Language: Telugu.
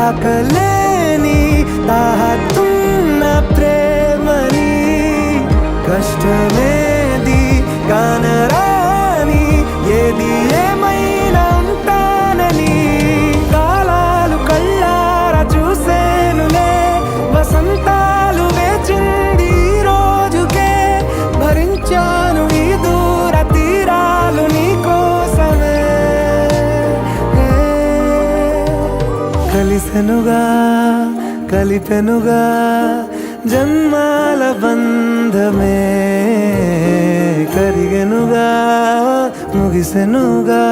తాకలేని తాహతున్న ప్రేమని కష్టమేది కానరాని ఏది ఏమైనా ఉంటానని కాలాలు కళ్ళారా చూసేనులే వసంతాలు వేచింది ఈ రోజుకే భరించాను ఈ దూర తీరాలు నీ కోసమే కలిసెనుగా కలిపెనుగా జన్మాల బంధమే కరిగెనుగా ముగిసెనుగా